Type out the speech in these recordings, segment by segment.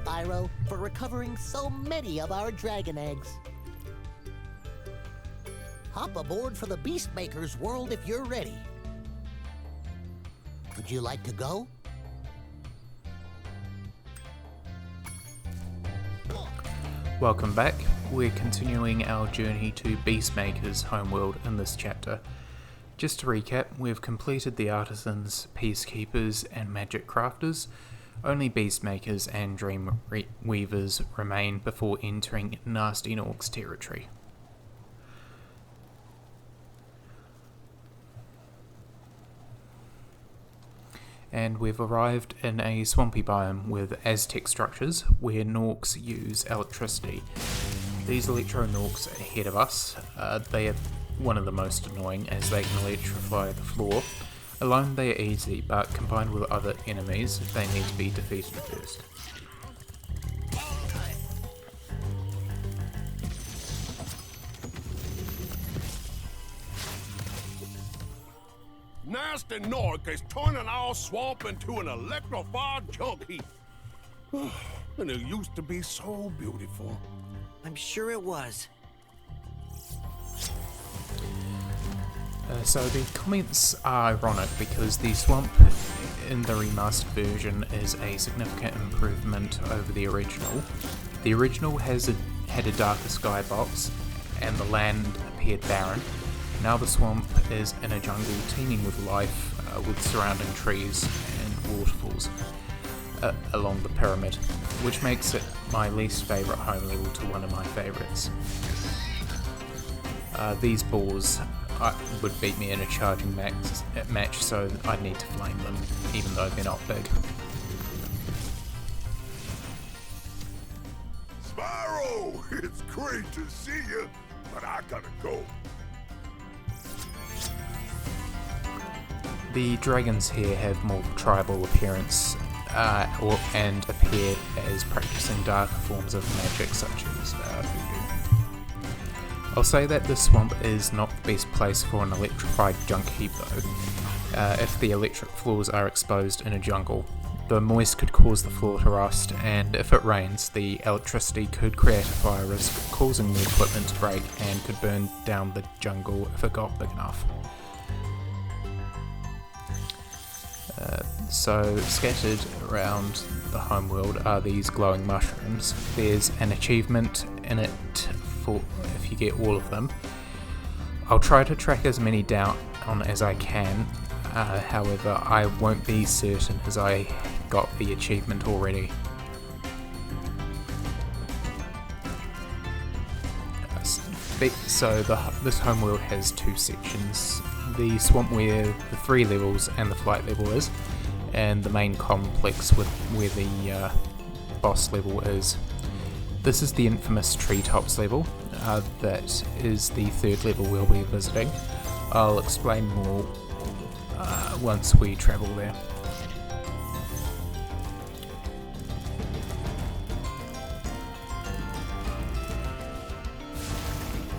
Spyro, for recovering so many of our dragon eggs. Hop aboard for the Beastmaker's world if you're ready. Would you like to go? Welcome back. We're continuing our journey to Beastmaker's homeworld in this chapter. Just to recap, we've completed the artisans, peacekeepers, and magic crafters. Only Beastmakers and dream weavers remain before entering Nasty Nork's territory. And we've arrived in a swampy biome with Aztec structures where Norks use electricity. These Electro Norks ahead of us, they are one of the most annoying as they can electrify the floor. Alone they are easy, but combined with other enemies, they need to be defeated first. Nasty Nork is turning our swamp into an electrified junk heap. And it used to be so beautiful. I'm sure it was. So the comments are ironic because the swamp in the remastered version is a significant improvement over the original. The original had a darker skybox and the land appeared barren. Now the swamp is in a jungle teeming with life, with surrounding trees and waterfalls along the pyramid, which makes it my least favourite home level to one of my favourites. These boars would beat me in a charging match, so I'd need to flame them, even though they're not big. Spyro, it's great to see you, but I gotta go. The dragons here have more tribal appearance and appear as practicing darker forms of magic such as voodoo. I'll say that this swamp is not the best place for an electrified junk heap though. If the electric floors are exposed in a jungle, the moist could cause the floor to rust, and if it rains, the electricity could create a fire risk, causing the equipment to break and could burn down the jungle if it got big enough. So scattered around the homeworld are these glowing mushrooms. There's an achievement in it for if you get all of them. I'll try to track as many down as I can, however I won't be certain as I got the achievement already. So this homeworld has two sections. The swamp where the 3 levels and the flight level is, and the main complex where the boss level is. This is the infamous treetops level, that is the 3rd level we'll be visiting. I'll explain more once we travel there.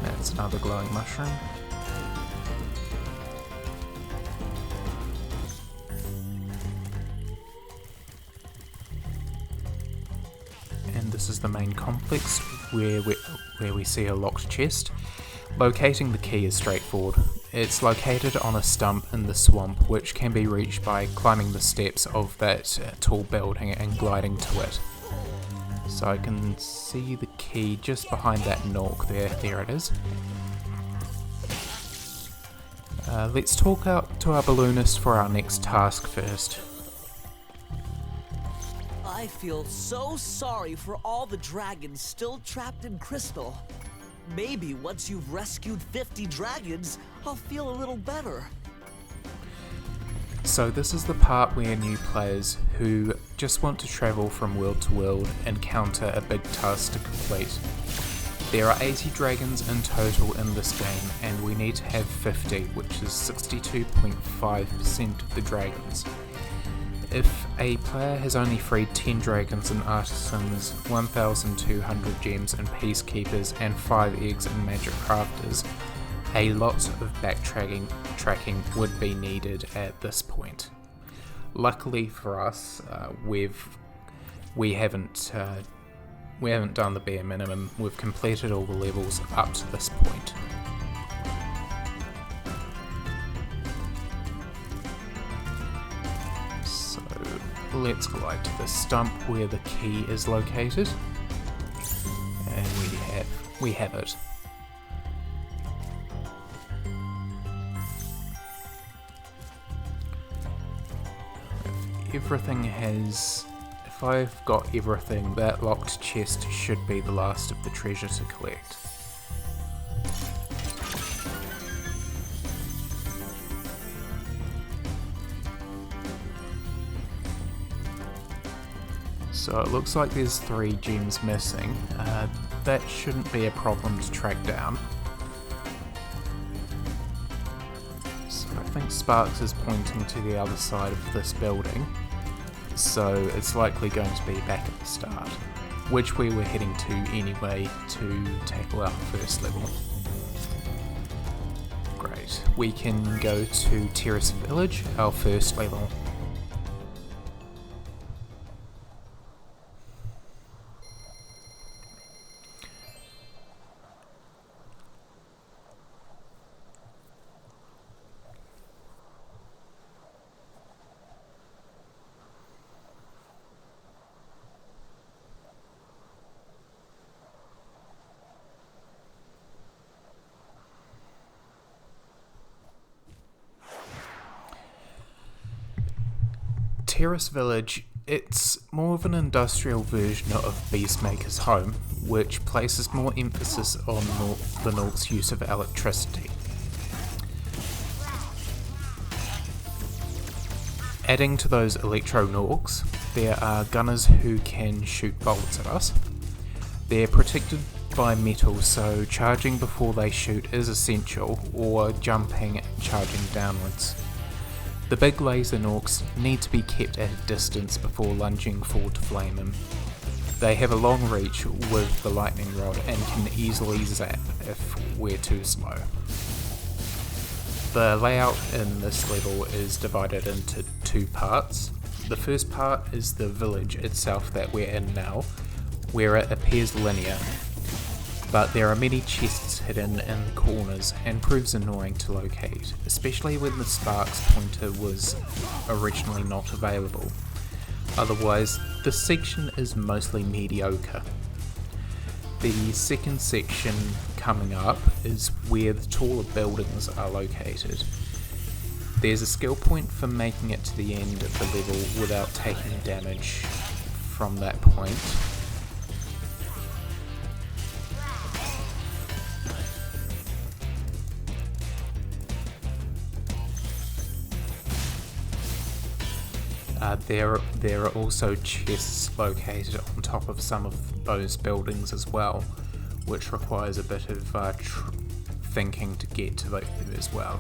That's another glowing mushroom. This is the main complex where we see a locked chest. Locating the key is straightforward. It's located on a stump in the swamp, which can be reached by climbing the steps of that tall building and gliding to it. So I can see the key just behind that Nork there. There it is. Let's talk out to our balloonist for our next task first. I feel so sorry for all the dragons still trapped in Crystal. Maybe once you've rescued 50 dragons, I'll feel a little better. So this is the part where new players who just want to travel from world to world encounter a big task to complete. There are 80 dragons in total in this game, and we need to have 50, which is 62.5% of the dragons. If a player has only freed 10 dragons and artisans, 1,200 gems and peacekeepers, and 5 eggs and magic crafters, a lot of backtracking would be needed at this point. Luckily for us, we've we haven't done the bare minimum. We've completed all the levels up to this point. So let's glide to the stump where the key is located, and we have it. If I've got everything, that locked chest should be the last of the treasure to collect. So it looks like there's 3 gems missing. That shouldn't be a problem to track down. So I think Sparks is pointing to the other side of this building. So it's likely going to be back at the start, which we were heading to anyway to tackle our first level. Great, we can go to Terrace Village, our first level. Terrace Village, it's more of an industrial version of Beastmaker's home, which places more emphasis on the Nork's use of electricity. Adding to those electro-Norks, there are gunners who can shoot bolts at us. They're protected by metal, so charging before they shoot is essential, or jumping and charging downwards. The big laser Norks need to be kept at a distance before lunging forward to flame him. They have a long reach with the lightning rod and can easily zap if we're too slow. The layout in this level is divided into 2 parts. The first part is the village itself that we're in now, where it appears linear, but there are many chests hidden in the corners and proves annoying to locate, especially when the Sparks pointer was originally not available. Otherwise, this section is mostly mediocre. The second section coming up is where the taller buildings are located. There's a skill point for making it to the end of the level without taking damage from that point. There are also chests located on top of some of those buildings as well, which requires a bit of thinking to get to them as well.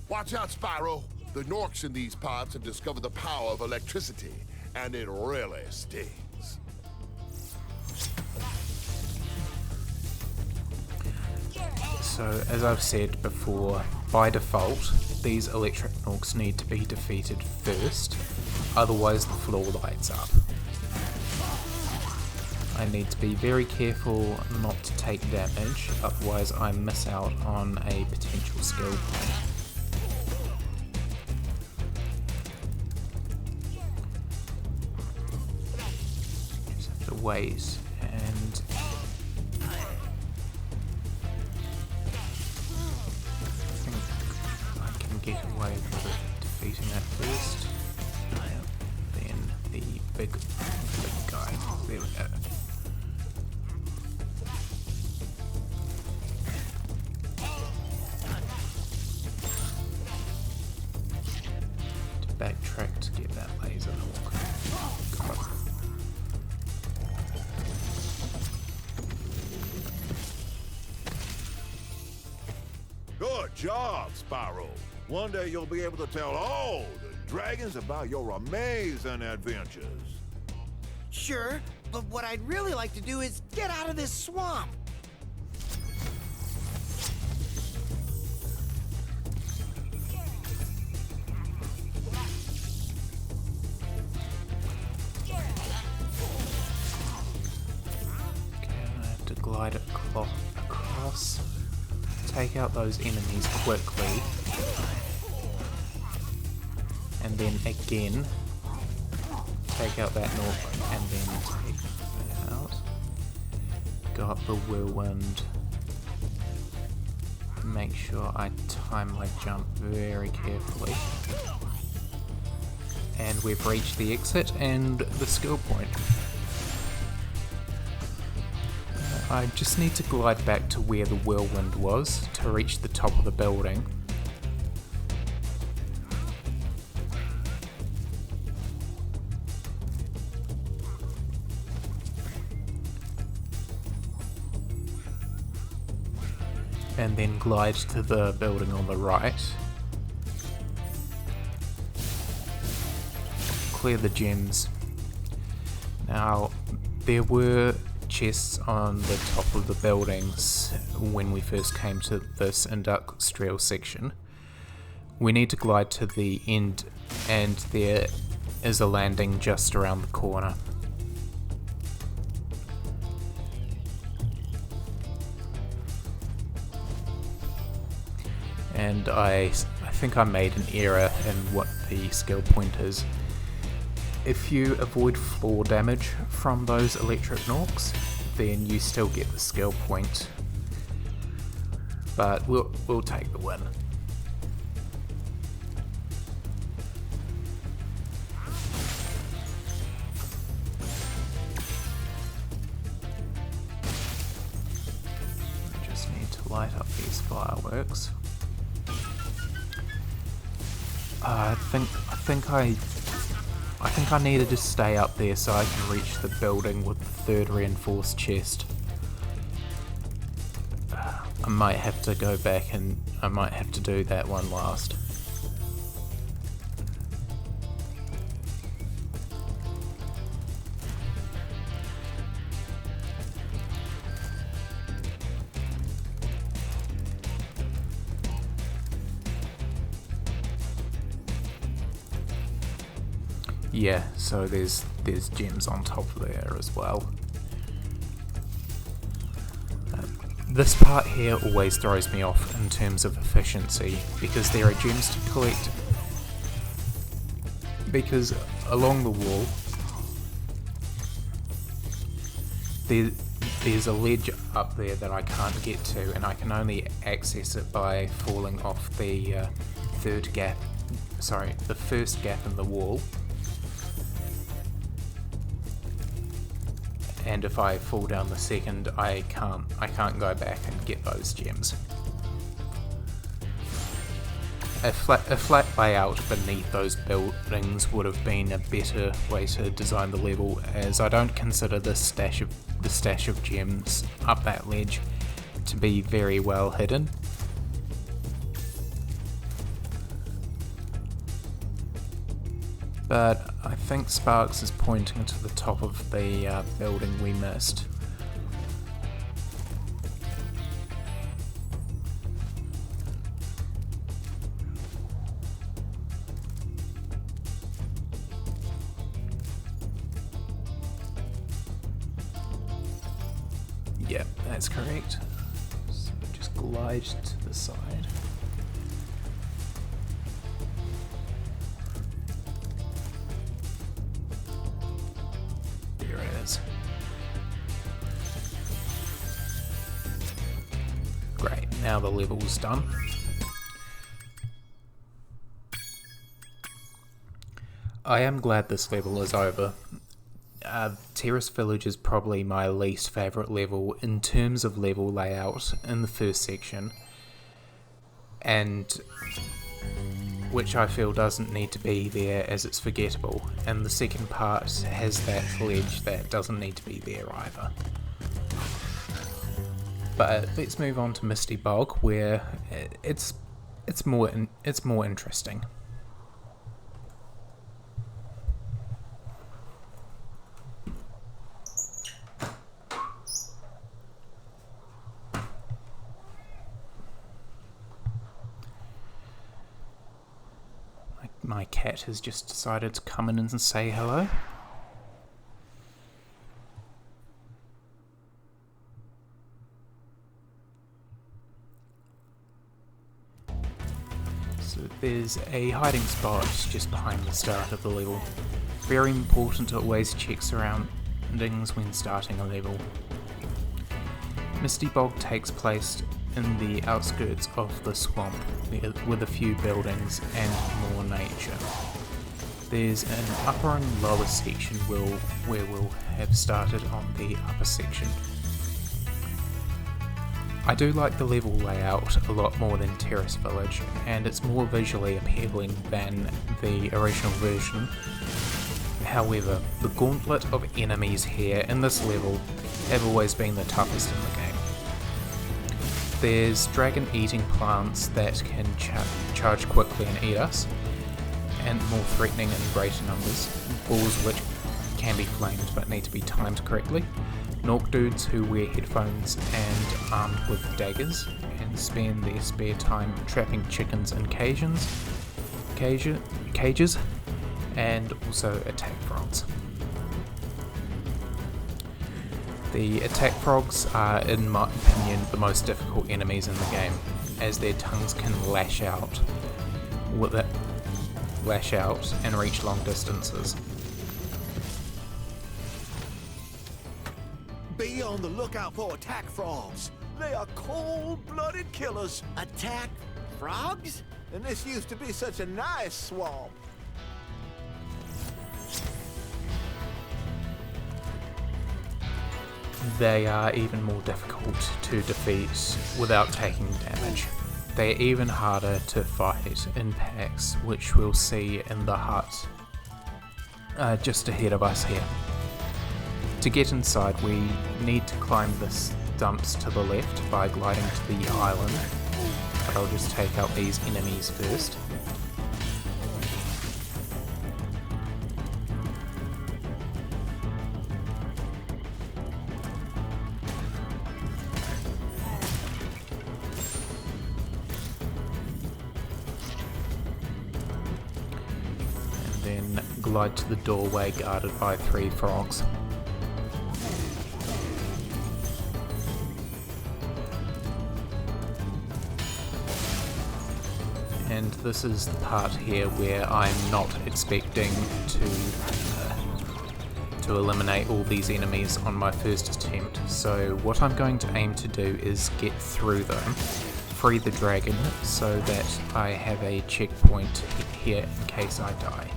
Watch out, Spyro. The Norks in these parts have discovered the power of electricity, and it really stings. So, as I've said before, by default, these electric Norks need to be defeated first, otherwise the floor lights up. I need to be very careful not to take damage, otherwise I miss out on a potential skill point. Just have to wait and get away with defeating that first, then the big guy. There we go. To backtrack to get that laser Nork. Got it. Good job, Spyro. One day you'll be able to tell all the dragons about your amazing adventures. Sure, but what I'd really like to do is get out of this swamp. to glide across, take out those enemies quickly, and then again take out that North and then take that out. Got the whirlwind. Make sure I time my jump very carefully. And we've reached the exit and the skill point. I just need to glide back to where the whirlwind was to reach the top of the building. And then glide to the building on the right. Clear the gems. Now, there were chests on the top of the buildings when we first came to this industrial section. We need to glide to the end, and there is a landing just around the corner. And I think I made an error in what the skill point is. If you avoid floor damage from those electric knocks, then you still get the skill point. But we'll take the win. I just need to light up these fireworks. I think I needed to stay up there so I can reach the building with the third reinforced chest. I might have to go back and I might have to do that one last. Yeah, so there's gems on top there as well. This part here always throws me off in terms of efficiency because there are gems to collect. Because along the wall there's a ledge up there that I can't get to, and I can only access it by falling off the first gap in the wall. And if I fall down the second, I can't go back and get those gems. A flat layout beneath those buildings would have been a better way to design the level, as I don't consider the stash of gems up that ledge to be very well hidden. But I think Sparks is pointing to the top of the building we missed. Yep, that's correct. So just glide to the side. Great, now the level's done. I am glad this level is over. Terrace Village is probably my least favourite level in terms of level layout in the first section, and which I feel doesn't need to be there as it's forgettable, and the second part has that ledge that doesn't need to be there either. But let's move on to Misty Bog, where it's more interesting. My cat has just decided to come in and say hello. there's a hiding spot just behind the start of the level. Very important to always check surroundings when starting a level. Misty Bog takes place in the outskirts of the swamp with a few buildings and more nature. There's an upper and lower section where we'll have started on the upper section. I do like the level layout a lot more than Terrace Village, and it's more visually appealing than the original version. However, the gauntlet of enemies here in this level have always been the toughest in the game. There's dragon-eating plants that can charge quickly and eat us, and more threatening in greater numbers. Balls which can be flamed but need to be timed correctly. Nork dudes who wear headphones and armed with daggers and spend their spare time trapping chickens in cages, and also attack frogs. The attack frogs are, in my opinion, the most difficult enemies in the game, as their tongues can lash out and reach long distances. Be on the lookout for attack frogs. They are cold-blooded killers. Attack frogs? And this used to be such a nice swamp. They are even more difficult to defeat without taking damage. They are even harder to fight in packs, which we'll see in the hut just ahead of us here. To get inside, we need to climb the stumps to the left by gliding to the island, but I'll just take out these enemies first. Then glide to the doorway guarded by 3 frogs. And this is the part here where I'm not expecting to eliminate all these enemies on my first attempt. So what I'm going to aim to do is get through them, free the dragon, so that I have a checkpoint here in case I die.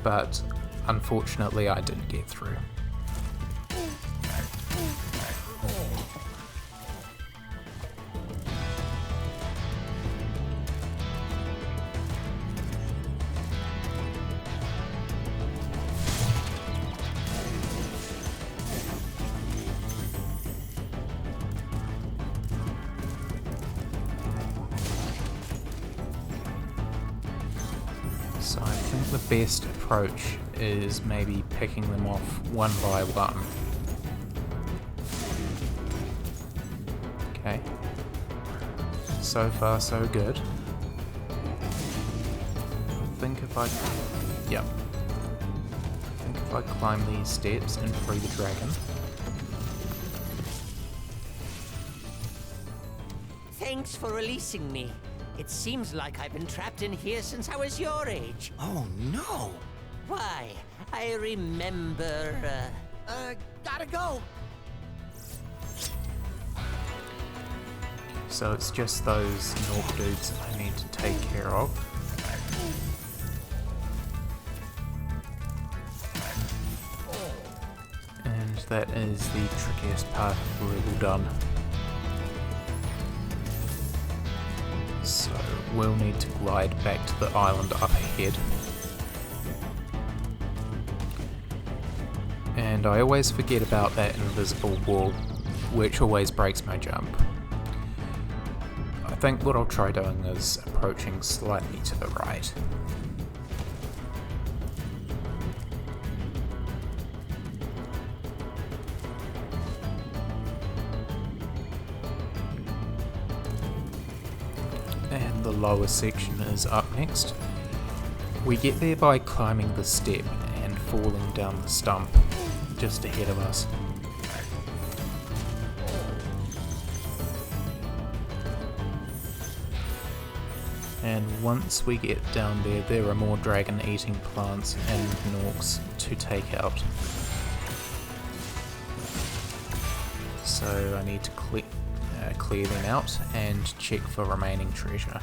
But unfortunately I didn't get through. So I think the best approach is maybe picking them off one by one. Okay. So far so good. I think if I climb these steps and free the dragon. Thanks for releasing me. It seems like I've been trapped in here since I was your age. Oh no! Why, I remember, Gotta go! So it's just those Nork dudes that I need to take care of. And that is the trickiest part of the level done. So we'll need to glide back to the island up ahead. And I always forget about that invisible wall, which always breaks my jump. I think what I'll try doing is approaching slightly to the right. And the lower section is up next. We get there by climbing the step and falling down the stump just ahead of us. And once we get down there, there are more dragon-eating plants and Gnorcs to take out. So I need to clear them out and check for remaining treasure.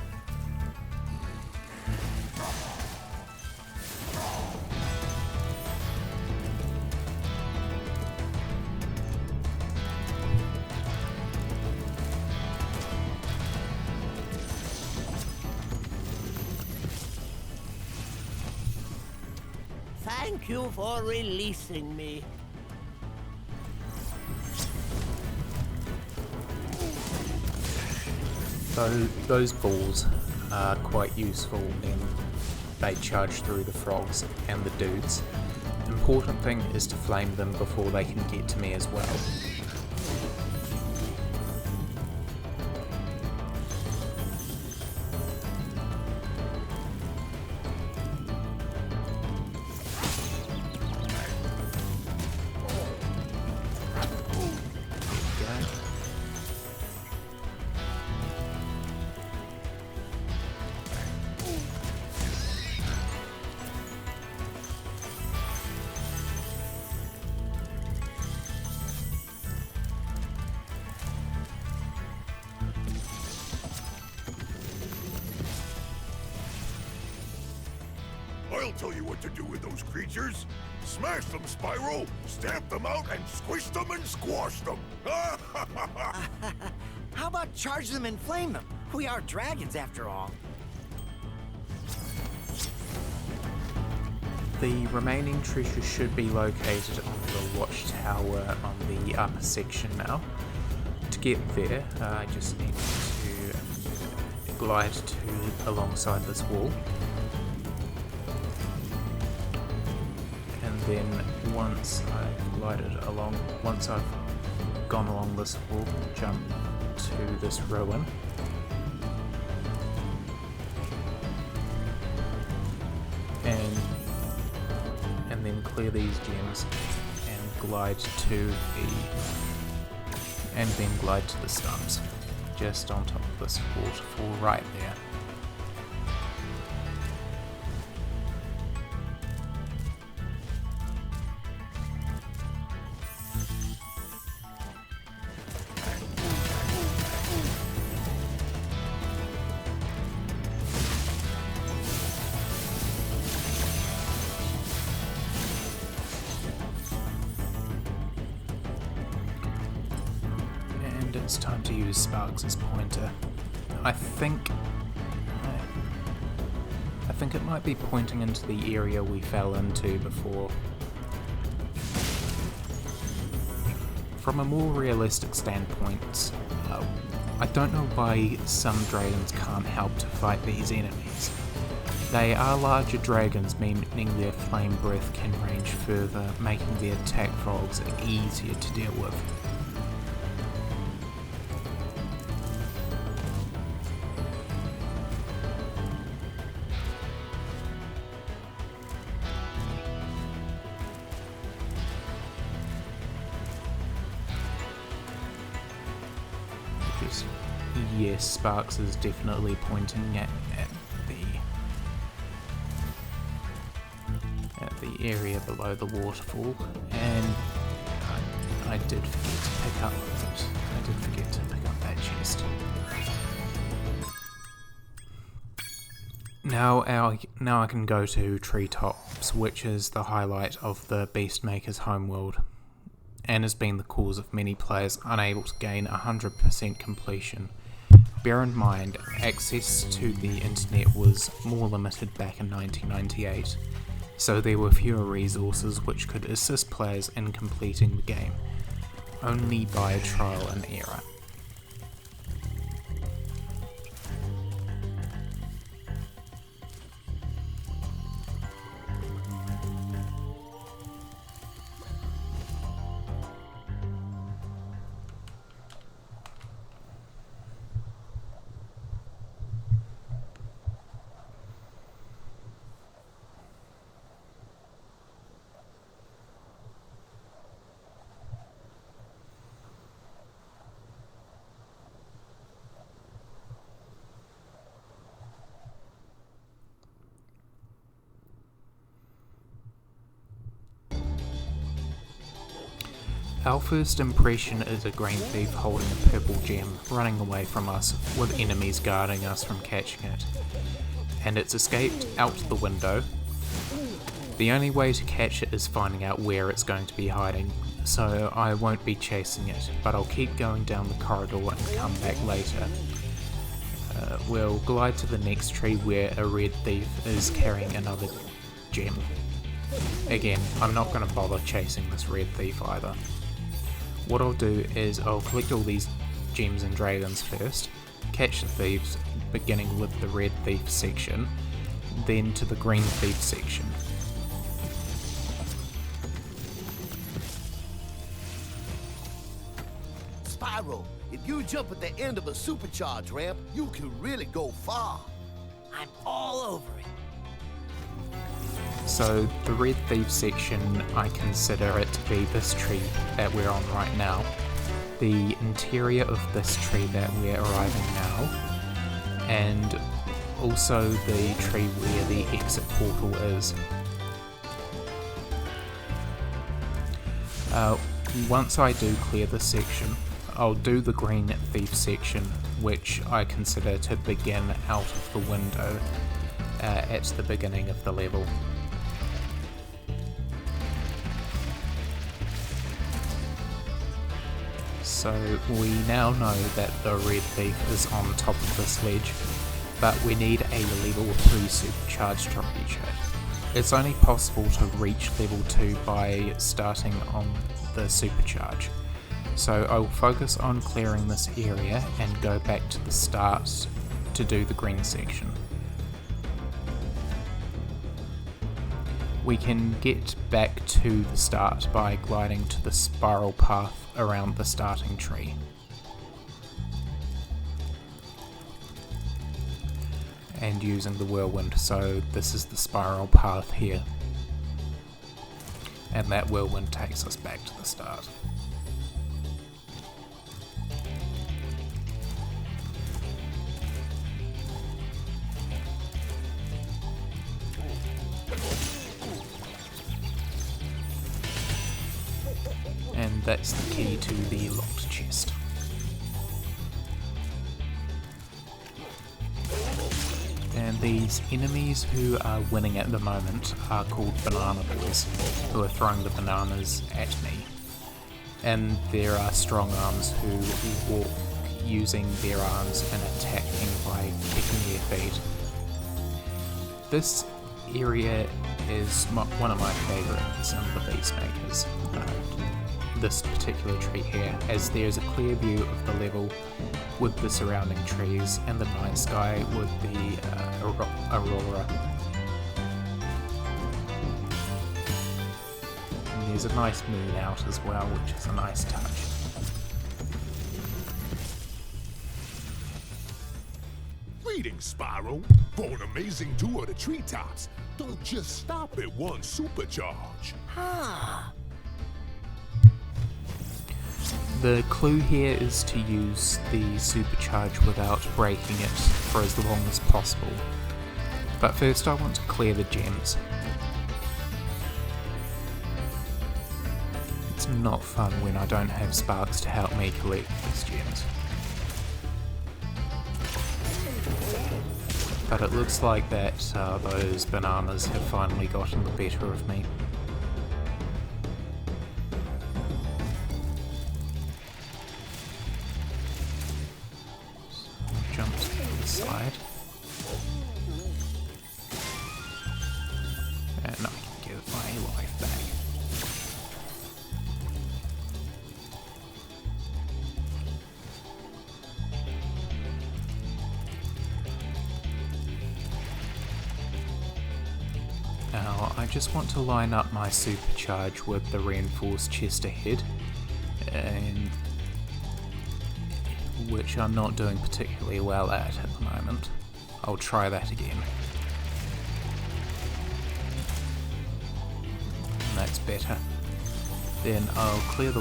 Thank you for releasing me. Those balls are quite useful when they charge through the frogs and the dudes. The important thing is to flame them before they can get to me as well. I'll tell you what to do with those creatures. Smash them, Spyro! Stamp them out and squish them and squash them! How about charge them and flame them? We are dragons after all. The remaining treasure should be located on the watchtower on the upper section now. To get there, I just need to glide alongside this wall. And then once I've gone along this wall, jump to this ruin. And then clear these gems and glide to the stumps, just on top of this waterfall right there. It's time to use Sparks' pointer. I think it might be pointing into the area we fell into before. From a more realistic standpoint, I don't know why some dragons can't help to fight these enemies. They are larger dragons, meaning their flame breath can range further, making the attack frogs easier to deal with. Yes, Sparks is definitely pointing at the area below the waterfall, and I did forget to pick up that chest. Now I can go to Treetops, which is the highlight of the Beastmaker's homeworld, and has been the cause of many players unable to gain 100% completion. Bear in mind, access to the internet was more limited back in 1998, so there were fewer resources which could assist players in completing the game, only by trial and error. Our first impression is a green thief holding a purple gem, running away from us with enemies guarding us from catching it. And it's escaped out the window. The only way to catch it is finding out where it's going to be hiding, so I won't be chasing it, but I'll keep going down the corridor and come back later. We'll glide to the next tree where a red thief is carrying another gem. Again, I'm not going to bother chasing this red thief either. What I'll do is I'll collect all these gems and dragons first, catch the thieves, beginning with the red thief section, then to the green thief section. Spyro, if you jump at the end of a supercharge ramp, you can really go far. I'm all over it. So the red thief section, I consider it to be this tree that we're on right now, the interior of this tree that we're arriving now, and also the tree where the exit portal is. Once I do clear this section, I'll do the green thief section, which I consider to begin out of the window at the beginning of the level. So we now know that the red thief is on top of this ledge, but we need a level 3 supercharge to reach it. It's only possible to reach level 2 by starting on the supercharge. So I will focus on clearing this area and go back to the start to do the green section. We can get back to the start by gliding to the spiral path around the starting tree. And using the whirlwind, so this is the spiral path here. And that whirlwind takes us back to the start. And that's the key to the locked chest. And these enemies who are winning at the moment are called Banana Boys, who are throwing the bananas at me. And there are strong arms who walk using their arms and attacking by kicking their feet. This area is one of my favourites in the Beastmakers. This particular tree here, as there's a clear view of the level with the surrounding trees and the night sky with the aurora. And there's a nice moon out as well, which is a nice touch. Greetings, Spyro. For an amazing tour of the treetops, don't just stop at one supercharge. The clue here is to use the supercharge without breaking it for as long as possible. But first I want to clear the gems. It's not fun when I don't have sparks to help me collect these gems. But it looks like that those bananas have finally gotten the better of me. Jump to the side. And I can get my life back. Now, I just want to line up my supercharge with the reinforced chest ahead, and which I'm not doing particularly well at the moment. I'll try that again. And that's better. Then I'll clear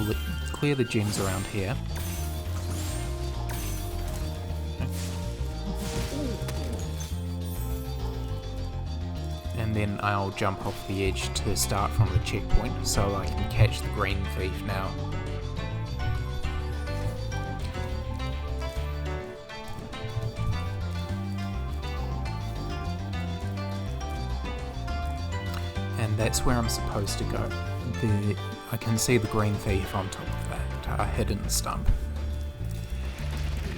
the gems around here. And then I'll jump off the edge to start from the checkpoint, so I can catch the green thief now. and that's where I'm supposed to go. I can see the green thief on top of that, hidden stump.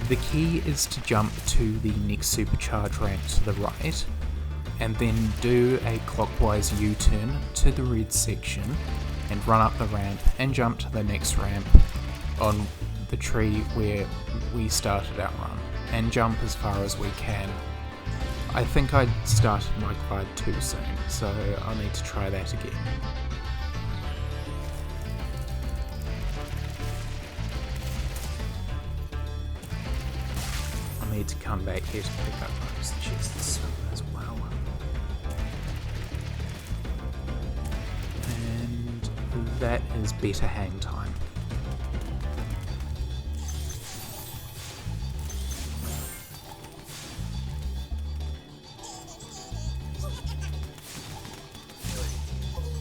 The key is to jump to the next supercharge ramp to the right, and then do a clockwise U-turn to the red section, and run up the ramp and jump to the next ramp on the tree where we started our run, and jump as far as we can. I think I started my glide too soon, so I'll need to try that again. I'll need to come back here to pick up those chests as well. And that is better hang time.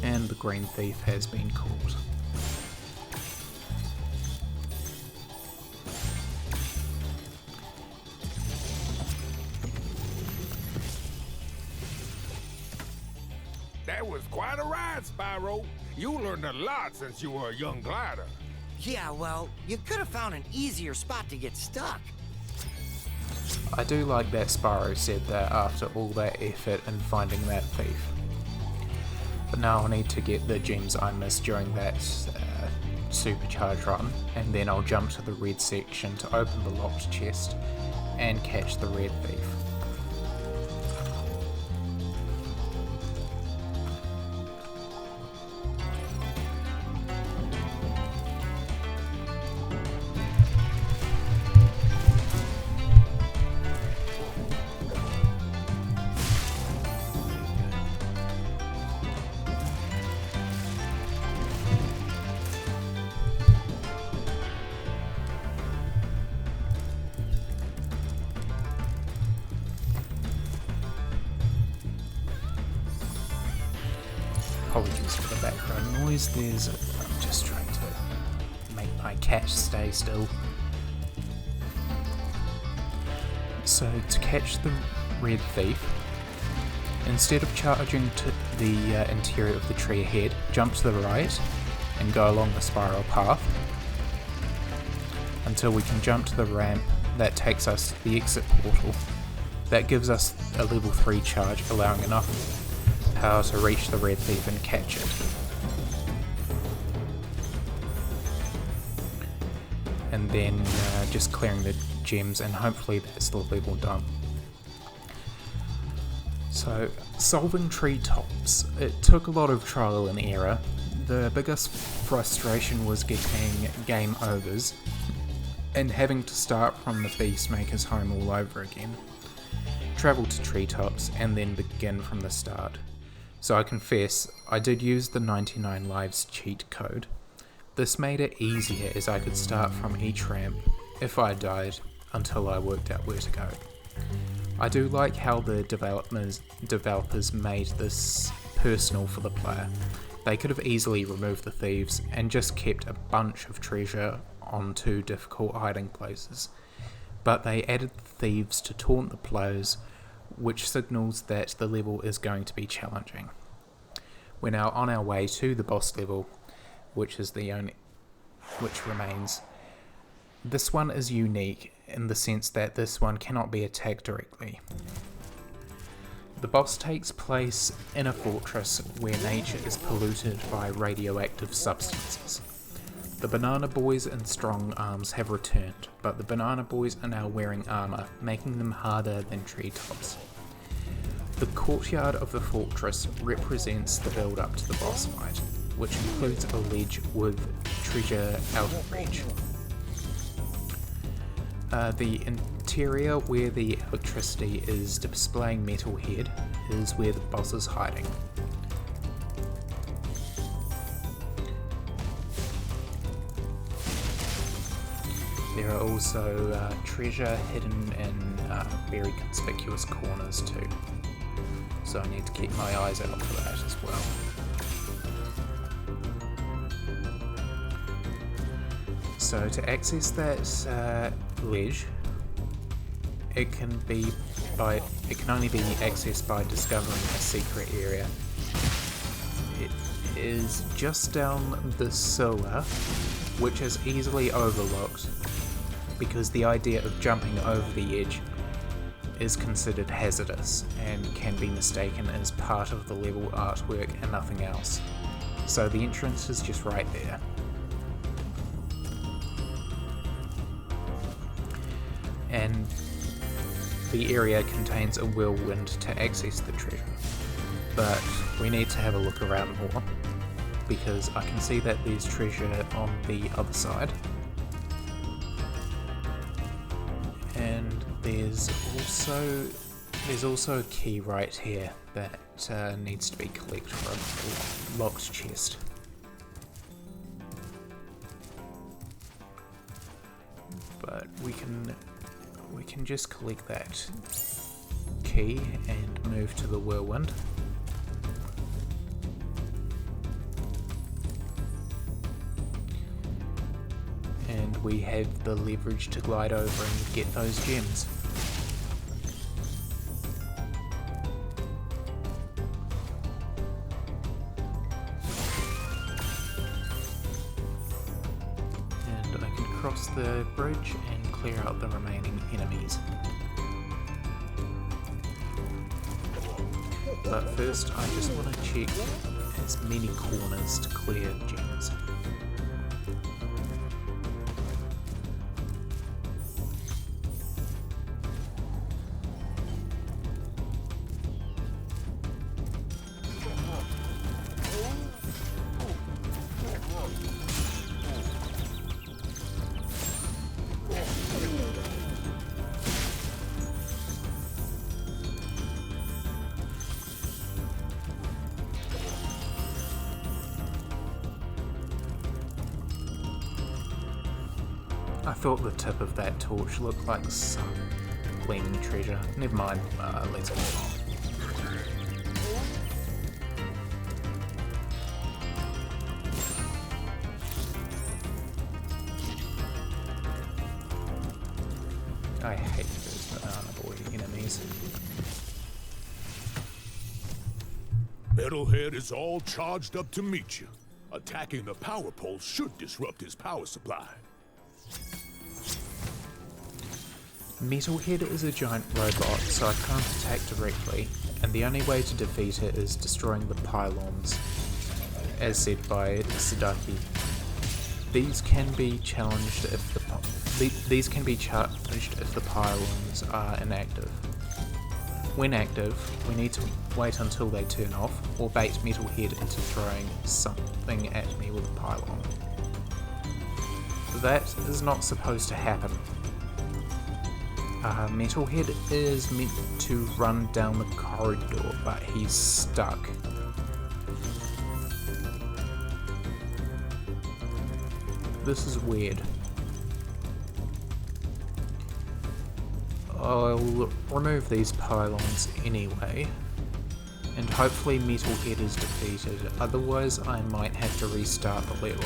And the green thief has been caught. That was quite a ride, Spyro. You learned a lot since you were a young glider. Yeah, well, you could have found an easier spot to get stuck. I do like that Spyro said that after all that effort in finding that thief. But now I'll need to get the gems I missed during that supercharge run, and then I'll jump to the red section to open the locked chest and catch the red thief. Apologies for the background noise, I'm just trying to make my cat stay still. So to catch the red thief, instead of charging to the interior of the tree ahead, jump to the right and go along the spiral path until we can jump to the ramp that takes us to the exit portal. That gives us a level 3 charge, allowing enough power to reach the red thief and catch it. And then just clearing the gems, and hopefully that's the level done. So, solving treetops. It took a lot of trial and error. The biggest frustration was getting game overs and having to start from the Beastmaker's home all over again. Travel to treetops and then begin from the start. So I confess, I did use the 99 lives cheat code. This made it easier as I could start from each ramp if I died until I worked out where to go. I do like how the developers made this personal for the player. They could have easily removed the thieves and just kept a bunch of treasure onto difficult hiding places, but they added thieves to taunt the players, which signals that the level is going to be challenging. We're now on our way to the boss level, which remains. This one is unique in the sense that this one cannot be attacked directly. The boss takes place in a fortress where nature is polluted by radioactive substances. The Banana Boys and Strong Arms have returned, but the Banana Boys are now wearing armour, making them harder than treetops. The courtyard of the fortress represents the build-up to the boss fight, which includes a ledge with treasure out of reach. The interior where the electricity is displaying Metalhead is where the boss is hiding. There are also treasure hidden in very conspicuous corners too, so I need to keep my eyes out for that as well. So to access that ledge, it can only be accessed by discovering a secret area is just down the sewer, which is easily overlooked because the idea of jumping over the edge is considered hazardous and can be mistaken as part of the level artwork and nothing else. So the entrance is just right there. And the area contains a whirlwind to access the treasure. But we need to have a look around more, because I can see that there's treasure on the other side. And there's also a key right here that needs to be collected from a locked chest. But we can just collect that key and move to the whirlwind. And we have the leverage to glide over and get those gems. And I can cross the bridge and clear out the remaining enemies. But first I just want to check as many corners to clear gems. I thought the tip of that torch looked like some gleaming treasure. Never mind, let's move on. I hate those banana boy enemies. Metalhead is all charged up to meet you. Attacking the power pole should disrupt his power supply. Metalhead is a giant robot, so I can't attack directly, and the only way to defeat it is destroying the pylons, as said by Sadaki. These can be challenged if the pylons are inactive. When active, we need to wait until they turn off, or bait Metalhead into throwing something at me with a pylon. That is not supposed to happen. Metalhead is meant to run down the corridor, but he's stuck. This is weird. I'll remove these pylons anyway, and hopefully Metalhead is defeated, otherwise I might have to restart the level.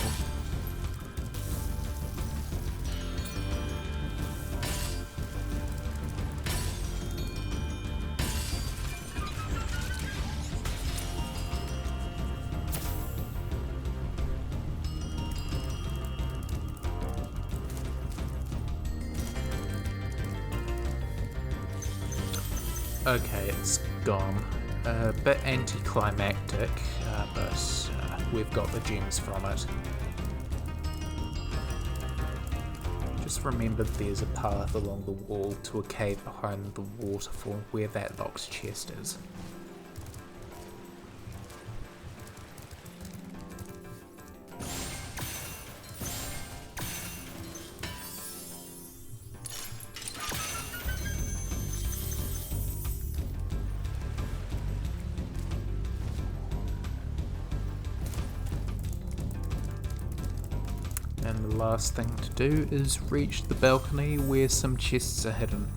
Okay, it's gone. A bit anticlimactic, but we've got the gems from it. Just remember there's a path along the wall to a cave behind the waterfall where that locked chest is. And the last thing to do is reach the balcony where some chests are hidden.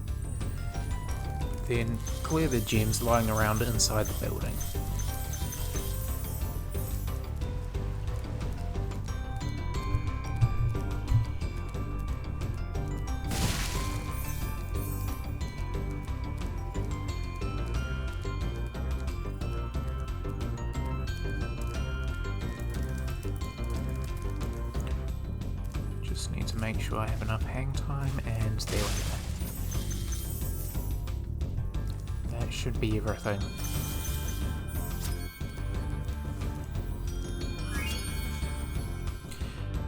Then clear the gems lying around inside the building. Just need to make sure I have enough hang time, and there we go. That should be everything.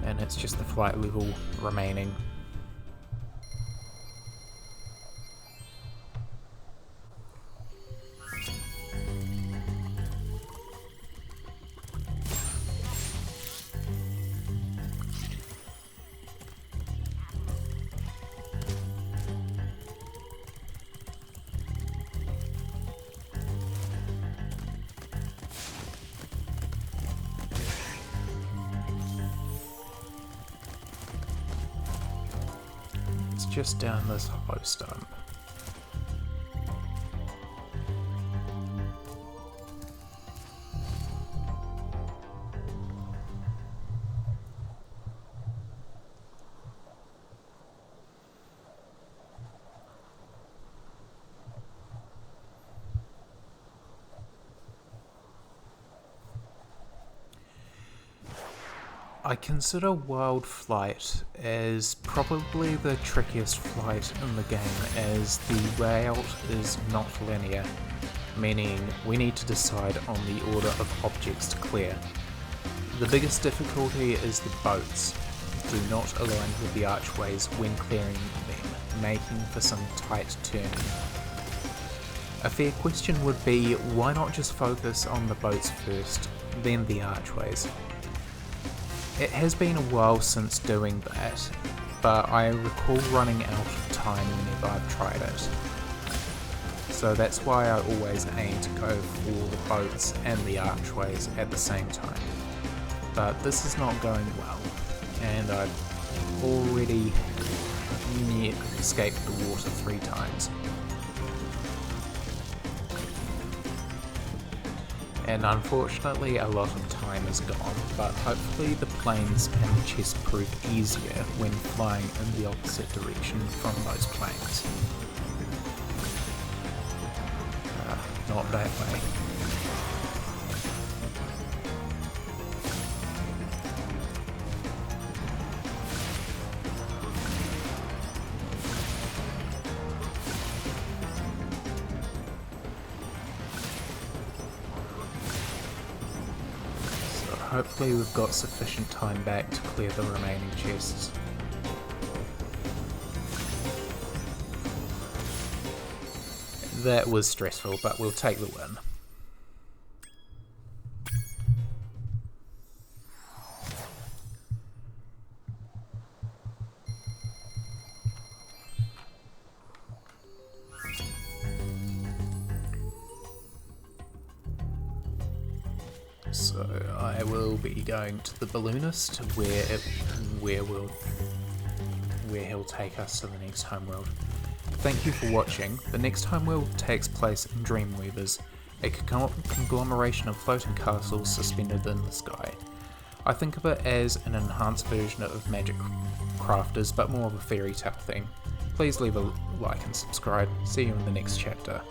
And it's just the flight level remaining. Just down this hollow stump. I consider Wild Flight as probably the trickiest flight in the game, as the layout is not linear, meaning we need to decide on the order of objects to clear. The biggest difficulty is the boats do not align with the archways when clearing them, making for some tight turning. A fair question would be, why not just focus on the boats first, then the archways? It has been a while since doing that, but I recall running out of time whenever I've tried it. So that's why I always aim to go for the boats and the archways at the same time. But this is not going well, and I've already near escaped the water 3 times. And unfortunately a lot of time is gone, but hopefully the planes and the chests prove easier when flying in the opposite direction from those planes. Not that way. Hopefully we've got sufficient time back to clear the remaining chests. That was stressful, but we'll take the win. So I will be going to the balloonist, where he'll take us to the next homeworld. Thank you for watching. The next homeworld takes place in Dreamweavers, a conglomeration of floating castles suspended in the sky. I think of it as an enhanced version of Magic Crafters, but more of a fairy tale theme. Please leave a like and subscribe. See you in the next chapter.